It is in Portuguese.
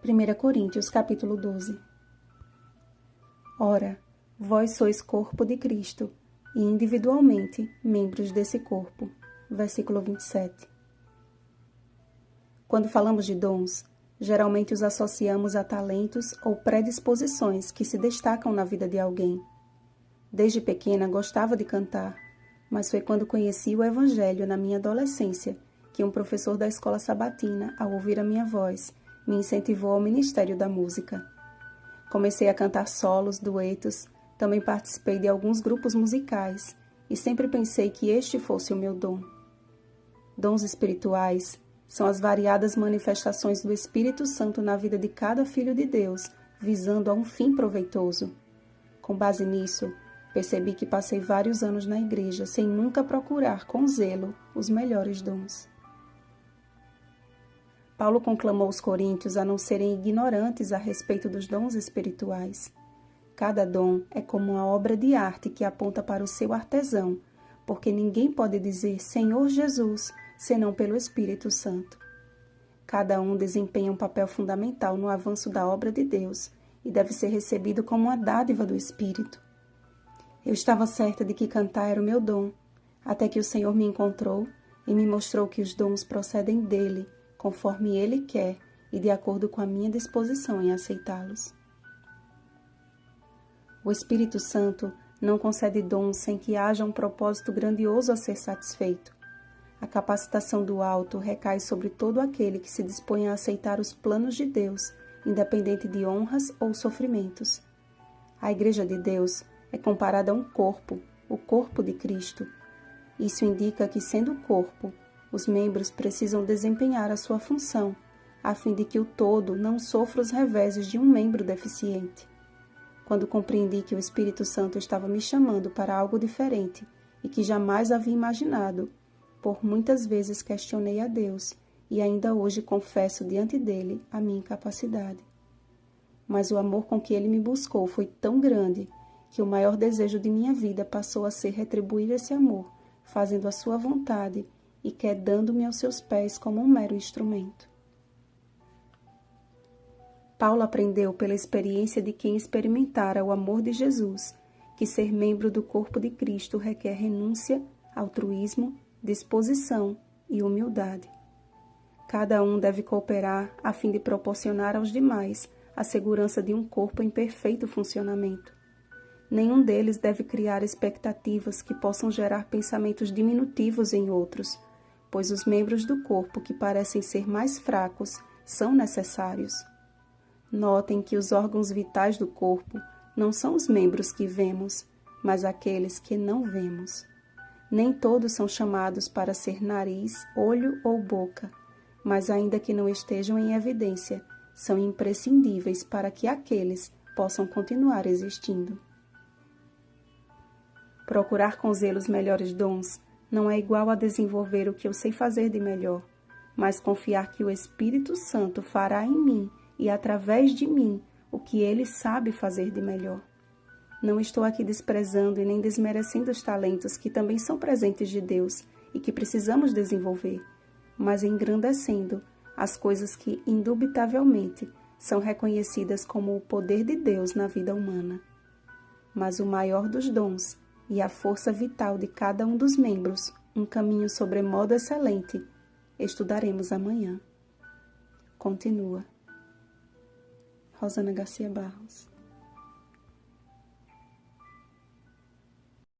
1 Coríntios, capítulo 12. Ora, vós sois corpo de Cristo, e individualmente membros desse corpo. Versículo 27. Quando falamos de dons, geralmente os associamos a talentos ou predisposições que se destacam na vida de alguém. Desde pequena gostava de cantar, mas foi quando conheci o Evangelho na minha adolescência que um professor da escola sabatina, ao ouvir a minha voz, me incentivou ao ministério da música. Comecei a cantar solos, duetos, também participei de alguns grupos musicais e sempre pensei que este fosse o meu dom. Dons espirituais são as variadas manifestações do Espírito Santo na vida de cada filho de Deus, visando a um fim proveitoso. Com base nisso, percebi que passei vários anos na igreja sem nunca procurar com zelo os melhores dons. Paulo conclamou os coríntios a não serem ignorantes a respeito dos dons espirituais. Cada dom é como uma obra de arte que aponta para o seu artesão, porque ninguém pode dizer Senhor Jesus, senão pelo Espírito Santo. Cada um desempenha um papel fundamental no avanço da obra de Deus e deve ser recebido como uma dádiva do Espírito. Eu estava certa de que cantar era o meu dom, até que o Senhor me encontrou e me mostrou que os dons procedem dele, conforme Ele quer e de acordo com a minha disposição em aceitá-los. O Espírito Santo não concede dons sem que haja um propósito grandioso a ser satisfeito. A capacitação do alto recai sobre todo aquele que se dispõe a aceitar os planos de Deus, independente de honras ou sofrimentos. A Igreja de Deus é comparada a um corpo, o corpo de Cristo. Isso indica que, sendo corpo, os membros precisam desempenhar a sua função, a fim de que o todo não sofra os reveses de um membro deficiente. Quando compreendi que o Espírito Santo estava me chamando para algo diferente e que jamais havia imaginado, por muitas vezes questionei a Deus e ainda hoje confesso diante dele a minha incapacidade. Mas o amor com que ele me buscou foi tão grande que o maior desejo de minha vida passou a ser retribuir esse amor, fazendo a sua vontade e quedando-me aos seus pés como um mero instrumento. Paulo aprendeu pela experiência de quem experimentara o amor de Jesus, que ser membro do corpo de Cristo requer renúncia, altruísmo, disposição e humildade. Cada um deve cooperar a fim de proporcionar aos demais a segurança de um corpo em perfeito funcionamento. Nenhum deles deve criar expectativas que possam gerar pensamentos diminutivos em outros, pois os membros do corpo que parecem ser mais fracos são necessários. Notem que os órgãos vitais do corpo não são os membros que vemos, mas aqueles que não vemos. Nem todos são chamados para ser nariz, olho ou boca, mas ainda que não estejam em evidência, são imprescindíveis para que aqueles possam continuar existindo. Procurar com zelo os melhores dons não é igual a desenvolver o que eu sei fazer de melhor, mas confiar que o Espírito Santo fará em mim e através de mim o que ele sabe fazer de melhor. Não estou aqui desprezando e nem desmerecendo os talentos que também são presentes de Deus e que precisamos desenvolver, mas engrandecendo as coisas que, indubitavelmente, são reconhecidas como o poder de Deus na vida humana. Mas o maior dos dons e a força vital de cada um dos membros, um caminho sobremodo excelente, estudaremos amanhã. Continua. Rosana Garcia Barros.